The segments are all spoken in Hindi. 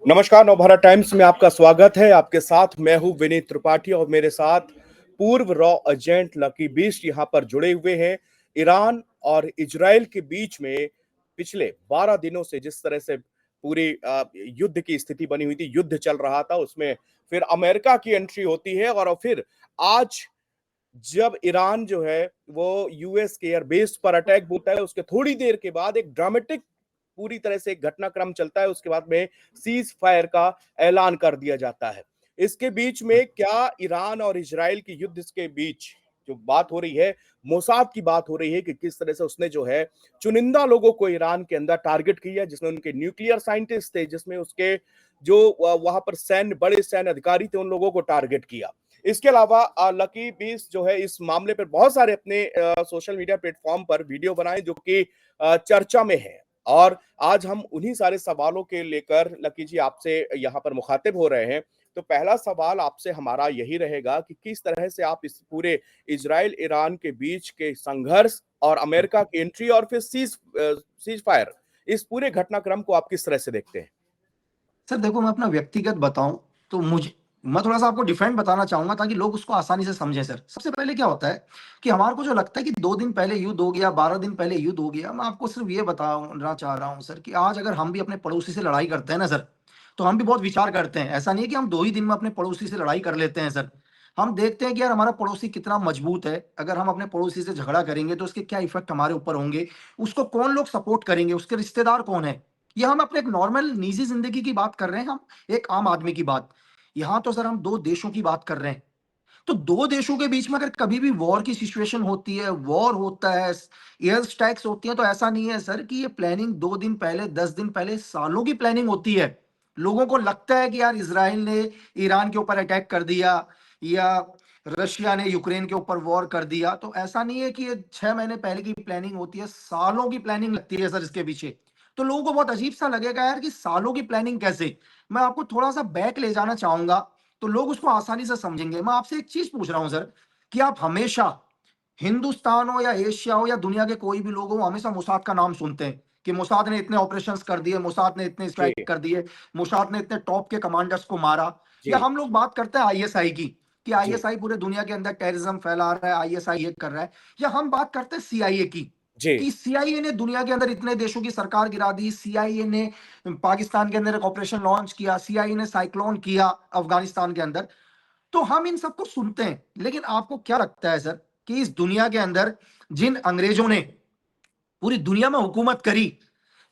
नमस्कार, नवभारत टाइम्स में आपका स्वागत है। आपके साथ मैं हूं विनीत त्रिपाठी और मेरे साथ पूर्व रॉ एजेंट लकी बीस्ट यहां पर जुड़े हुए हैं। ईरान और इजराइल के बीच में पिछले 12 दिनों से जिस तरह से पूरी युद्ध की स्थिति बनी हुई थी, युद्ध चल रहा था, उसमें फिर अमेरिका की एंट्री होती है और फिर आज जब ईरान जो है वो यूएस के एयरबेस पर अटैक बोलता है, उसके थोड़ी देर के बाद एक ड्रामेटिक पूरी तरह से एक घटनाक्रम चलता है। उसके बाद में सीज फायर का ऐलान कर दिया जाता है। इसके बीच में क्या ईरान और इजराइल की युद्ध के बीच जो बात हो रही है, मोसाद की बात हो रही है कि किस तरह से उसने जो है चुनिंदा लोगों को ईरान के अंदर टारगेट किया, जिसमें उनके न्यूक्लियर साइंटिस्ट थे, जिसमें उसके जो वहां पर बड़े सैन्य अधिकारी थे, उन लोगों को टारगेट किया। इसके अलावा लकी बीस जो है इस मामले पर बहुत सारे अपने सोशल मीडिया प्लेटफॉर्म पर वीडियो बनाए जो कि चर्चा में है। और आज हम उन्हीं सारे सवालों के लेकर लकी जी आपसे यहाँ पर मुखातिब हो रहे हैं। तो पहला सवाल आपसे हमारा यही रहेगा कि किस तरह से आप इस पूरे इजराइल ईरान के बीच के संघर्ष और अमेरिका की एंट्री और फिर सीज फायर, इस पूरे घटनाक्रम को आप किस तरह से देखते हैं? सर देखो, मैं अपना व्यक्तिगत बताऊं तो मैं थोड़ा सा आपको डिफरेंट बताना चाहूंगा ताकि लोग उसको आसानी से समझें। सर, सबसे पहले क्या होता है कि हमारे को जो लगता है कि 2 दिन पहले युद्ध हो गया, 12 दिन पहले युद्ध हो गया, मैं आपको सिर्फ ये बताना चाह रहा हूं सर कि आज अगर हम भी अपने पड़ोसी से लड़ाई करते हैं ना सर, तो हम भी बहुत विचार करते हैं। ऐसा नहीं है कि हम 2 ही दिन में अपने पड़ोसी से लड़ाई कर लेते हैं सर। हम देखते हैं कि यार हमारा पड़ोसी कितना मजबूत है। अगर हम अपने पड़ोसी से झगड़ा करेंगे तो उसके क्या इफेक्ट हमारे ऊपर होंगे, उसको कौन लोग सपोर्ट करेंगे, उसके रिश्तेदार कौन है। ये हम अपने एक नॉर्मल निजी जिंदगी की बात कर रहे हैं, हम एक आम आदमी की बात। यहाँ तो सर हम 2 देशों की बात कर रहे हैं। तो 2 देशों के बीच में अगर कभी भी वॉर की सिचुएशन होती है, वॉर होता है, एयर स्ट्राइक्स होती हैं, तो ऐसा नहीं है सर कि ये प्लानिंग 2 दिन पहले, 10 दिन पहले, सालों की प्लानिंग होती है। लोगों को लगता है कि यार इसराइल ने ईरान के ऊपर अटैक कर दिया या रशिया ने यूक्रेन के ऊपर वॉर कर दिया, तो ऐसा नहीं है कि ये 6 महीने पहले की प्लानिंग होती है, सालों की प्लानिंग लगती है सर इसके पीछे। तो लोगों को बहुत अजीब सा लगेगा यार कि सालों की प्लानिंग कैसे। मैं आपको थोड़ा सा बैक ले जाना चाहूंगा तो लोग उसको आसानी से समझेंगे। मैं आपसे एक चीज पूछ रहा हूं सर कि आप हमेशा, हिंदुस्तान हो या एशिया हो या दुनिया के कोई भी लोग हो, हमेशा मोसाद का नाम सुनते हैं कि मोसाद ने इतने ऑपरेशंस कर दिए, मोसाद ने इतने जी। स्ट्राइक कर दिए, मोसाद ने इतने टॉप के कमांडर्स को मारा। या जी। हम लोग बात करते हैं आईएसआई की कि जी। आईएसआई पूरे दुनिया के अंदर टेररिज्म फैला रहा है, आईएसआई ये कर रहा है। या हम बात करते हैं सीआईए की जी। कि सीआईए ने दुनिया के अंदर इतने देशों की सरकार गिरा दी, सीआईए ने पाकिस्तान के अंदर एक ऑपरेशन लॉन्च किया, सीआईए ने साइक्लोन किया अफगानिस्तान के अंदर। तो हम इन सबको सुनते हैं, लेकिन आपको क्या लगता है सर कि इस दुनिया के अंदर जिन अंग्रेजों ने पूरी दुनिया में हुकूमत करी,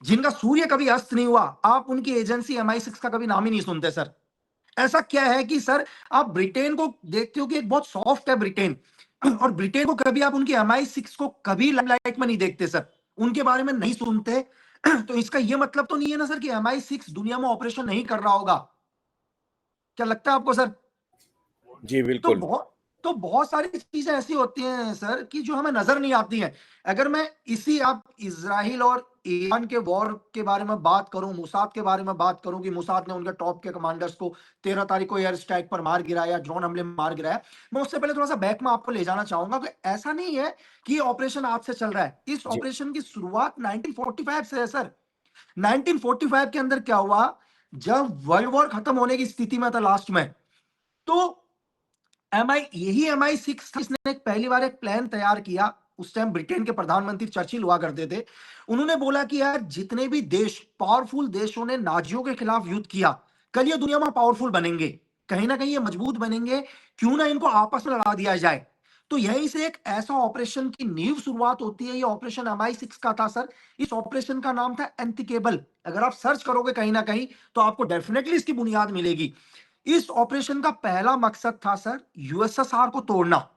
जिनका सूर्य कभी अस्त नहीं हुआ, आप उनकी एजेंसी MI6 का कभी नाम ही नहीं सुनते सर। ऐसा क्या है कि सर आप ब्रिटेन को देखते हो कि एक बहुत सॉफ्ट है ब्रिटेन, और ब्रिटेन को कभी आप उनकी MI6 को कभी लाइमलाइट में नहीं देखते सर, उनके बारे में नहीं सुनते। तो इसका यह मतलब तो नहीं है ना सर कि MI6 दुनिया में ऑपरेशन नहीं कर रहा होगा। क्या लगता है आपको सर? जी, तो बिल्कुल। बहुत सारी चीजें ऐसी होती हैं सर कि जो हमें नजर नहीं आती हैं। अगर मैं इसी आप इजराइल और ईरान के वॉर के बारे में बात करूं, मुसाद के बारे में बात करूं कि मुसाद ने उनके टॉप के कमांडर्स को 13 तारीख को एयर स्ट्राइक पर मार गिराया, ड्रोन हमले में मार गिराया, मैं उससे पहले थोड़ा सा बैक में आपको ले जाना चाहूंगा कि ऐसा नहीं है कि ये ऑपरेशन आज से चल रहा है। इस जी। ऑपरेशन की शुरुआत 1945 से है सर। 1945 के अंदर क्या हुआ, जब वर्ल्ड वॉर खत्म होने की स्थिति में था लास्ट में, तो MI6 था, इसने एक पहली बार एक प्लान तैयार किया। उस टाइम ब्रिटेन के प्रधानमंत्री चर्चिल हुआ करते थे। उन्होंने बोला कि यार जितने भी देश, पावरफुल देशों ने नाजियों के खिलाफ युद्ध किया, कल ये दुनिया में पावरफुल बनेंगे, कहीं ना कहीं ये मजबूत बनेंगे, क्यों ना इनको आपस में लड़ा दिया जाए। तो यहीं से एक ऐसा ऑपरेशन की नींव शुरुआत होती है। ये ऑपरेशन MI6 का था सर। इस ऑपरेशन का नाम था एंथिकेबल। अगर आप सर्च करोगे कहीं ना कहीं तो आपको डेफिनेटली इसकी बुनियाद मिलेगी। इस ऑपरेशन का पहला मकसद था सर यूएसएसआर को तोड़ना।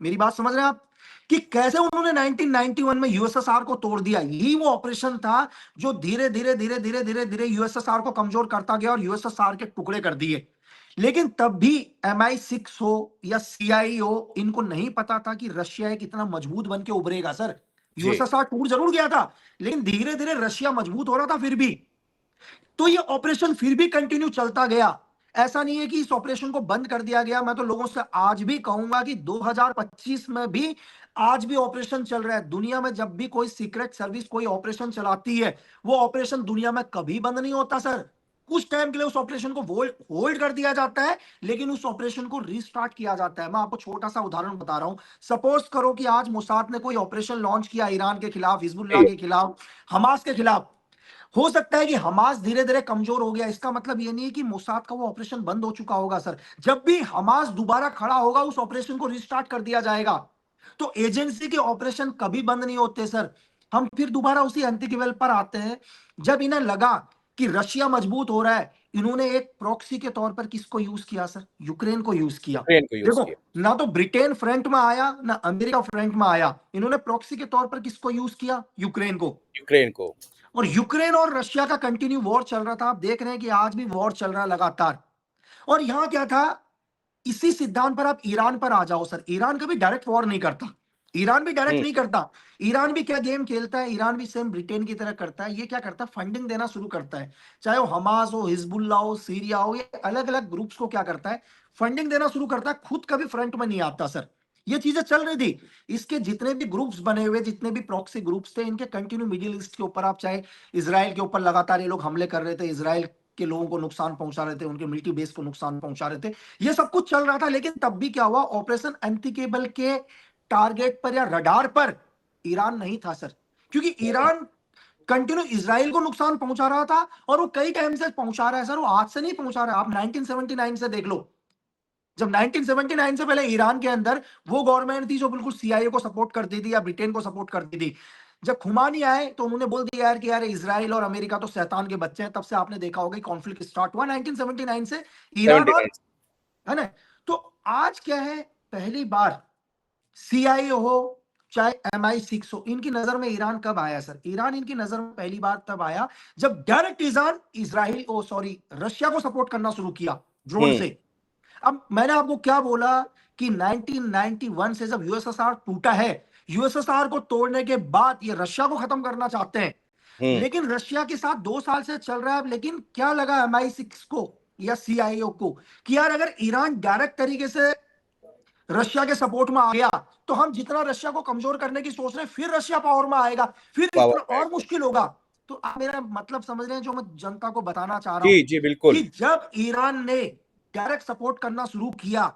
मेरी बात समझ रहे हैं आप कि कैसे उन्होंने 1991 में यूएसएसआर को तोड़ दिया। यही वो ऑपरेशन था जो धीरे धीरे धीरे धीरे धीरे धीरे यूएसएसआर को कमजोर करता गया और यूएसएसआर के टुकड़े कर दिए। लेकिन तब भी MI6 हो या सीआई हो, इनको नहीं पता था कि रशिया एक इतना मजबूत बन के उभरेगा सर। जी। यूएसएसआर टूट जरूर गया था, लेकिन धीरे धीरे रशिया मजबूत हो रहा था फिर भी। तो ये ऑपरेशन फिर भी कंटिन्यू चलता गया। ऐसा नहीं है कि इस ऑपरेशन को बंद कर दिया गया। मैं तो लोगों से आज भी कहूंगा कि 2025 में भी आज भी ऑपरेशन चल रहा है। दुनिया में जब भी कोई सीक्रेट सर्विस कोई ऑपरेशन चलाती है, वो ऑपरेशन दुनिया में कभी बंद नहीं होता सर। कुछ टाइम के लिए उस ऑपरेशन को होल्ड कर दिया जाता है, लेकिन उस ऑपरेशन को रीस्टार्ट किया जाता है। मैं आपको छोटा सा उदाहरण बता रहा हूं। सपोज करो कि आज मोसाद ने कोई ऑपरेशन लॉन्च किया ईरान के खिलाफ, हिजबुल्लाह जी, के खिलाफ, हमास के खिलाफ। हो सकता है कि हमास धीरे धीरे कमजोर हो गया, इसका मतलब ये नहीं है कि मोसाद का वो ऑपरेशन बंद हो चुका होगा सर। जब भी हमास दोबारा खड़ा होगा, उस ऑपरेशन को रिस्टार्ट कर दिया जाएगा। तो एजेंसी के ऑपरेशन कभी बंद नहीं होते सर। हम फिर दोबारा उसी अंतिम पर आते हैं। जब इन्हें लगा कि रशिया मजबूत हो रहा है, इन्होंने एक प्रॉक्सी के तौर पर किसको यूज किया सर? यूक्रेन को यूज किया। यूक्रेन को यूज देखो, किया। ना तो ब्रिटेन फ्रंट में आया, ना अमेरिका फ्रंट में आया। इन्होंने प्रॉक्सी के तौर पर किसको यूज किया? यूक्रेन को। यूक्रेन को। और यूक्रेन और रशिया का कंटिन्यू वॉर चल रहा था। आप देख रहे हैं कि आज भी वॉर चल रहा है लगातार। और यहां क्या था? इसी सिद्धांत पर आप ईरान पर आ जाओ सर। ईरान कभी डायरेक्ट वॉर नहीं करता। ईरान भी डायरेक्ट हम्म। नहीं करता। ईरान भी क्या गेम खेलता है? ईरान भी सेम ब्रिटेन की तरह करता है। ये क्या करता है? फंडिंग देना शुरू करता है। चाहे वो हमास हो, हिजबुल्ला हो, सीरिया हो, ये अलग अलग ग्रुप्स को क्या करता है? फंडिंग देना शुरू करता है। खुद कभी फ्रंट में नहीं आता सर। ये चीजें चल रही थी। इसके जितने भी ग्रुप्स बने हुए, जितने भी प्रॉक्सी ग्रुप्स थे, इनके कंटिन्यू मिडिल ईस्ट के ऊपर, आप चाहे इसराइल के ऊपर लगातार ये लोग हमले कर रहे थे, इसराइल के लोगों को नुकसान पहुंचा रहे थे, उनके मिलिट्री बेस को नुकसान पहुंचा रहे थे। ये सब कुछ चल रहा था। लेकिन तब भी क्या हुआ? ऑपरेशन अनथिंकेबल के टारगेट पर या रडार पर ईरान नहीं था सर। क्योंकि ईरान कंटिन्यू इसराइल को नुकसान पहुंचा रहा था, और वो कई टाइम से पहुंचा रहा है सर। वो आज से नहीं पहुंचा रहा है। आप 1979 से देख लो। जब 1979 से पहले ईरान के अंदर वो गवर्नमेंट थी जो बिल्कुल सीआईए को सपोर्ट करती थी या ब्रिटेन को सपोर्ट करती थी। जब खुमानी आए तो उन्होंने बोल दिया यार कि यार इसराइल और अमेरिका तो शैतान के बच्चे हैं। तब से आपने देखा होगा कॉन्फ्लिक्ट स्टार्ट हुआ 1979 से ईरान और, 79। है ना? तो आज क्या है? पहली बार सीआईए हो चाहे MI6 हो, इनकी नजर में ईरान कब आया सर? ईरान इनकी नजर में पहली बार तब आया जब डायरेक्ट ईरान इसराइल ओ सॉरी रशिया को सपोर्ट करना शुरू किया ड्रोन हम्म। से। अब मैंने आपको क्या बोला कि 1991 से जब यूएसएसआर टूटा है, यूएसएसआर को तोड़ने के बाद ये रशिया को खत्म करना चाहते हैं। हम्म। लेकिन रशिया के साथ 2 साल से चल रहा है। लेकिन क्या लगा MI6 को या सीआईओ को कि यार अगर ईरान डायरेक्ट तरीके से रशिया के सपोर्ट में आ गया, तो हम जितना रशिया को कमजोर करने की सोच रहे हैं, फिर रशिया पावर में आएगा, फिर पावर इतना में और आएगा। मुश्किल होगा। तो आप मेरा मतलब समझ रहे हैं जो मैं जनता को बताना चाह रहा हूं? जी जी कि बिल्कुल। जब ईरान ने डायरेक्ट सपोर्ट करना शुरू किया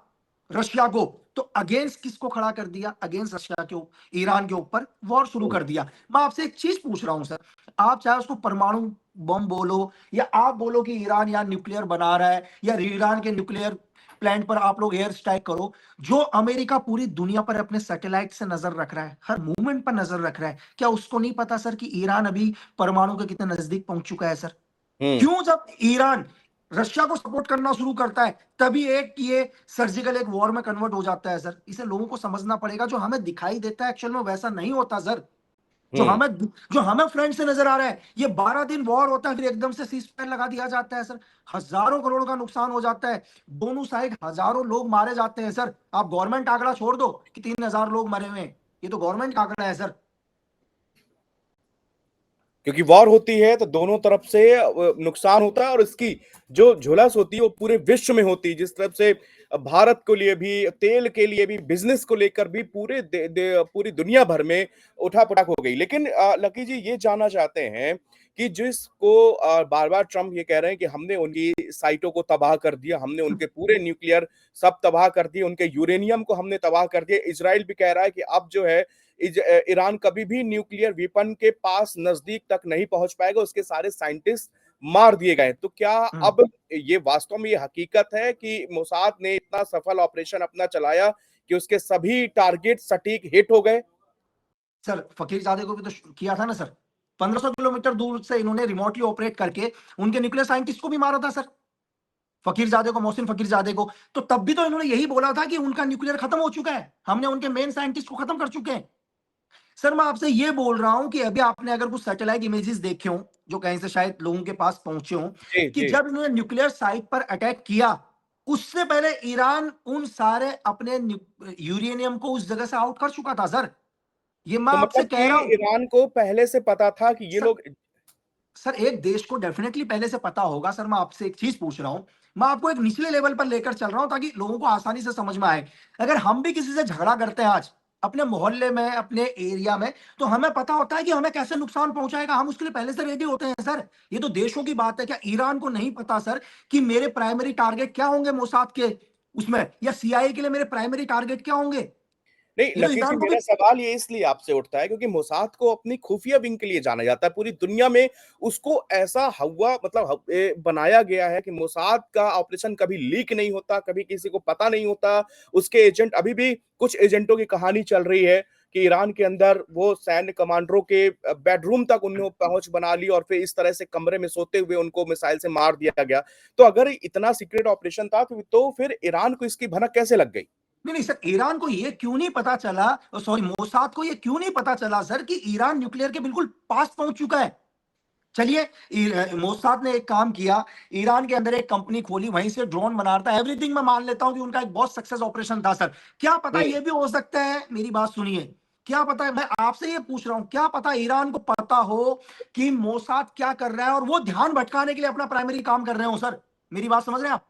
रशिया को, तो अगेंस्ट किसको खड़ा कर दिया? अगेंस्ट रशिया के ईरान के ऊपर वॉर शुरू कर दिया। मैं आपसे एक चीज पूछ रहा हूं सर। आप चाहे उसको परमाणु बम बोलो, या आप बोलो कि ईरान यहाँ न्यूक्लियर बना रहा है, या ईरान के न्यूक्लियर प्लांट पर आप लोग एयर स्ट्राइक करो, जो अमेरिका पूरी दुनिया पर अपने सैटेलाइट से नजर रख रहा है, हर मूवमेंट पर नजर रख रहा है, क्या उसको नहीं पता सर कि ईरान अभी परमाणु के कितने नजदीक पहुंच चुका है सर? हम्म। क्यों जब ईरान रशिया को सपोर्ट करना शुरू करता है, तभी एक ये सर्जिकल एक वॉर में कन्वर्ट हो जाता है सर? इसे लोगों को समझना पड़ेगा। जो हमें दिखाई देता है एक्चुअल में वैसा नहीं होता सर। जो हम्म। हमें जो हमें फ्रंट से नजर आ रहा है, ये 12 दिन वॉर होता है, फिर एकदम से सीज फायर लगा दिया जाता है सर। हजारों करोड़ का नुकसान हो जाता है। दोनों साइड हजारों लोग मारे जाते हैं सर। आप गवर्नमेंट आंकड़ा छोड़ दो कि 3,000 लोग मरे हुए हैं, ये तो गवर्नमेंट का आंकड़ा है सर। क्योंकि वॉर होती है तो दोनों तरफ से नुकसान होता है, और इसकी जो झुलस होती है वो पूरे विश्व में होती है। जिस तरफ से भारत को लिए भी, तेल के लिए भी, बिजनेस को लेकर भी पूरी दुनिया भर में उठापटक हो गई। लेकिन लकी जी ये जानना चाहते हैं कि जिसको बार बार ट्रम्प ये कह रहे हैं कि हमने उनकी साइटों को तबाह कर दिया, हमने उनके पूरे न्यूक्लियर सब तबाह कर दिए, उनके यूरेनियम को हमने तबाह कर दिया। इजराइल भी कह रहा है कि अब जो है ईरान कभी भी न्यूक्लियर वेपन के पास नजदीक तक नहीं पहुंच पाएगा, उसके सारे साइंटिस्ट मार दिए गए। तो क्या अब ये वास्तव में ये हकीकत है कि मोसाद ने इतना सफल ऑपरेशन अपना चलाया कि उसके सभी टारगेट सटीक हिट हो गए? सर फकीरजादे को भी तो किया था ना सर। 1500 किलोमीटर दूर से इन्होंने रिमोटली ऑपरेट करके उनके न्यूक्लियर साइंटिस्ट को भी मारा था सर। फकीरजादे को, मोहसिन फकीरजादे को। तो तब भी तो इन्होंने यही बोला था कि उनका न्यूक्लियर खत्म हो चुका है, हमने उनके मेन साइंटिस्ट को खत्म कर चुके हैं। सर मैं आपसे ये बोल रहा हूं कि अभी आपने अगर कुछ सैटेलाइट इमेजेस देखे हो, जो कहीं से शायद लोगों के पास पहुंचे हो, जी कि जी। जब इन्होंने न्यूक्लियर साइट पर अटैक किया, उससे पहले ईरान उन सारे अपने यूरेनियम को उस जगह से आउट कर चुका था सर। ये मैं तो आपसे मतलब कह कि रहा हूं ईरान को पहले से पता था कि ये सर। लोग। सर एक देश को डेफिनेटली पहले से पता होगा सर। मैं आपसे एक चीज पूछ रहा हूं, मैं आपको एक निचले लेवल पर लेकर चल रहा हूं ताकि लोगों को आसानी से समझ में आए। अगर हम भी किसी से झगड़ा करते हैं आज, अपने मोहल्ले में, अपने एरिया में, तो हमें पता होता है कि हमें कैसे नुकसान पहुंचाएगा, हम उसके लिए पहले से रेडी होते हैं सर। ये तो देशों की बात है, क्या ईरान को नहीं पता सर कि मेरे प्राइमरी टारगेट क्या होंगे मोसाद के उसमें, या सीआईए के लिए मेरे प्राइमरी टारगेट क्या होंगे? नहीं ये तो लकी जी, ईरान को भी। मेरा सवाल ये इसलिए आपसे उठता है क्योंकि मोसाद को अपनी खुफिया विंग के लिए जाना जाता है पूरी दुनिया में। उसको ऐसा हवा मतलब बनाया गया है कि मोसाद का ऑपरेशन कभी लीक नहीं होता, कभी किसी को पता नहीं होता। उसके एजेंट, अभी भी कुछ एजेंटों की कहानी चल रही है कि ईरान के अंदर वो सैन्य कमांडरों के बेडरूम तक उन्होंने पहुंच बना ली और फिर इस तरह से कमरे में सोते हुए उनको मिसाइल से मार दिया गया। तो अगर इतना सीक्रेट ऑपरेशन था तो फिर ईरान को इसकी भनक कैसे लग गई? नहीं नहीं सर, ईरान को ये क्यों नहीं पता चला, सॉरी मोसाद को ये क्यों नहीं पता चला सर कि ईरान न्यूक्लियर के बिल्कुल पास पहुंच चुका है? चलिए, मोसाद ने एक काम किया, ईरान के अंदर एक कंपनी खोली, वहीं से ड्रोन बना रहा था, एवरीथिंग मैं मान लेता हूं कि उनका एक बहुत सक्सेस ऑपरेशन था सर। क्या पता हम्म। ये भी हो सकता है, मेरी बात सुनिए, क्या पता है, मैं आपसे ये पूछ रहा हूं, क्या पता ईरान को पता हो कि मोसाद क्या कर रहा है और वो ध्यान भटकाने के लिए अपना प्राइमरी काम कर रहे हो सर? मेरी बात समझ रहे हैं आप?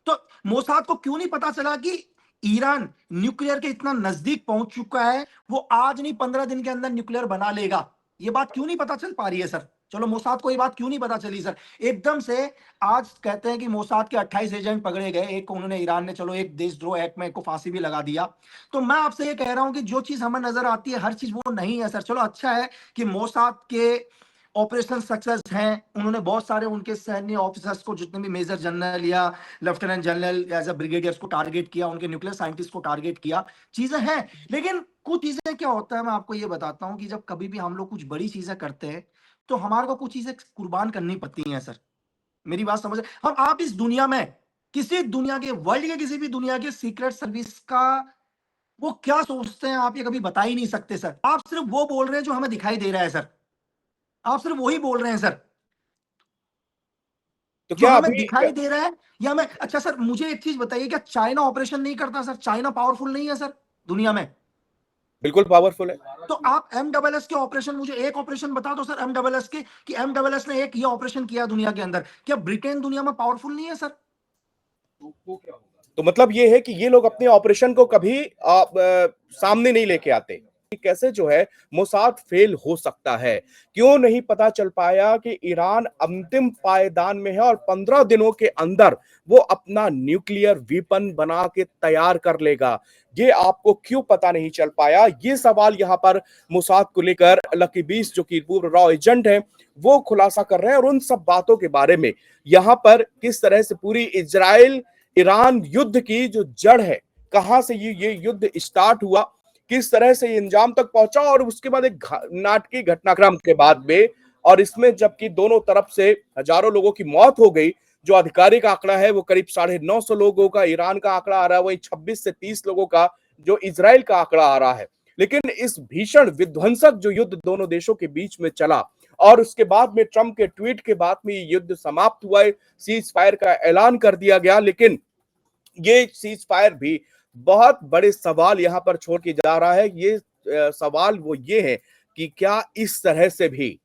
तो मोसाद को क्यों नहीं पता चला कि ईरान न्यूक्लियर के इतना नजदीक पहुंच चुका है, वो आज नहीं 15 दिन के अंदर न्यूक्लियर बना लेगा? ये बात क्यों नहीं पता चल पा रही है सर? चलो, मोसाद को ये बात क्यों नहीं पता चली सर? एकदम से आज कहते हैं कि मोसाद के 28 एजेंट पकड़े गए, एक को उन्होंने, ईरान ने चलो एक देशद्रोह एक्ट में एक को फांसी भी लगा दिया। तो मैं आपसे ये कह रहा हूं कि जो चीज हमें नजर आती है हर चीज वो नहीं है सर। चलो अच्छा है कि मोसाद के ऑपरेशन सक्सेस हैं, उन्होंने बहुत सारे उनके सैन्य ऑफिसर्स को, जितने भी मेजर जनरल या lieutenant general as a brigadiers को टारगेट किया, उनके न्यूक्लियर साइंटिस्ट को टारगेट किया, चीजें हैं। लेकिन कुछ चीजें क्या होता है, मैं आपको ये बताता हूं कि जब कभी भी हम लोग कुछ बड़ी चीजें करते हैं तो हमारे को कुछ चीजें कुर्बान करनी पड़ती हैं सर। मेरी बात समझ, हम आप इस दुनिया में किसी दुनिया के, वर्ल्ड के किसी भी दुनिया के सीक्रेट सर्विस का वो क्या सोचते हैं आप ये कभी बता ही नहीं सकते सर। आप सिर्फ वो बोल रहे हैं जो हमें दिखाई दे रहा है सर, आप सिर्फ वही बोल रहे हैं सर तो जो क्या हमें अभी दिखाई दे रहा है। या मैं, अच्छा सर मुझे एक चीज बताइए, क्या चाइना ऑपरेशन नहीं करता सर? चाइना पावरफुल नहीं है सर दुनिया में? बिल्कुल पावरफुल है। तो आप एमडबलएस के ऑपरेशन, मुझे एक ऑपरेशन बता दो सर एमडबलएस के, कि एमडबलएस ने एक ये ऑपरेशन किया दुनिया के अंदर, क्या ब्रिटेन दुनिया में पावरफुल नहीं है सर? तो मतलब ये है कि ये लोग अपने ऑपरेशन को कभी सामने नहीं लेके आते कि कैसे जो है मोसाद फेल हो सकता है। क्यों नहीं पता चल पाया कि ईरान अंतिम पायदान में है और 15 दिनों के अंदर वो अपना न्यूक्लियर वेपन बना के तैयार कर लेगा? ये आपको क्यों पता नहीं चल पाया? ये सवाल यहाँ पर मोसाद को लेकर लकी 20 जो कि पूर्व रॉ एजेंट है वो खुलासा कर रहे हैं। और उन सब बातों के बारे में यहाँ पर किस तरह से पूरी इजराइल ईरान युद्ध की जो जड़ है, कहां से ये युद्ध स्टार्ट हुआ, किस तरह से ये अंजाम तक पहुंचा, और उसके बाद एक नाटकीय घटनाक्रम के बाद में, और इसमें जबकि दोनों तरफ से हजारों लोगों की मौत हो गई। जो आधिकारिक आंकड़ा है वो करीब 950 लोगों का ईरान का आंकड़ा आ रहा है, वही 26 से 30 लोगों का जो इजराइल का आंकड़ा आ रहा है। लेकिन इस भीषण विध्वंसक जो युद्ध दोनों देशों के बीच में चला, और उसके बाद में ट्रंप के ट्वीट के बाद में ये युद्ध समाप्त हुआ है, सीज फायर का ऐलान कर दिया गया। लेकिन ये सीज फायर भी बहुत बड़े सवाल यहां पर छोड़ के जा रहा है। ये सवाल वो ये है कि क्या इस तरह से भी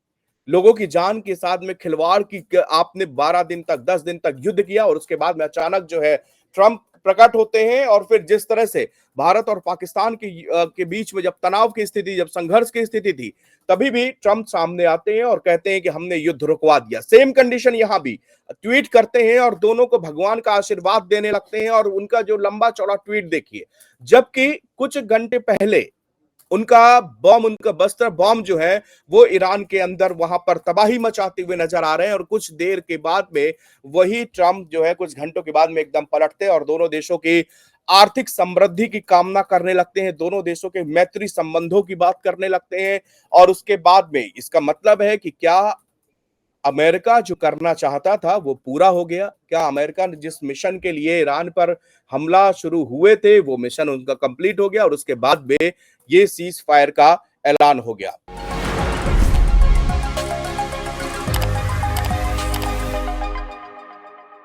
लोगों की जान के साथ में खिलवाड़ की, आपने 12 दिन तक 10 दिन तक युद्ध किया और उसके बाद में अचानक जो है ट्रंप प्रकट होते हैं, और फिर जिस तरह से भारत और पाकिस्तान के बीच में जब तनाव की स्थिति, जब संघर्ष की स्थिति थी, तभी भी ट्रंप सामने आते हैं और कहते हैं कि हमने युद्ध रुकवा दिया। सेम कंडीशन यहां भी, ट्वीट करते हैं और दोनों को भगवान का आशीर्वाद देने लगते हैं। और उनका जो लंबा चौड़ा ट्वीट देखिए, जबकि कुछ घंटे पहले उनका बस्तर बॉम्ब जो है वो ईरान के अंदर वहां पर तबाही मचाते हुए नजर आ रहे हैं। और कुछ देर के बाद में वही ट्रंप जो है कुछ घंटों के बाद में एकदम पलटते हैं और दोनों देशों की आर्थिक समृद्धि की कामना करने लगते हैं, दोनों देशों के मैत्री संबंधों की बात करने लगते हैं। और उसके बाद में इसका मतलब है कि क्या अमेरिका जो करना चाहता था वो पूरा हो गया? क्या अमेरिका ने जिस मिशन के लिए ईरान पर हमला शुरू हुए थे वो मिशन उनका कंप्लीट हो गया और उसके बाद में ये सीज फायर का ऐलान हो गया?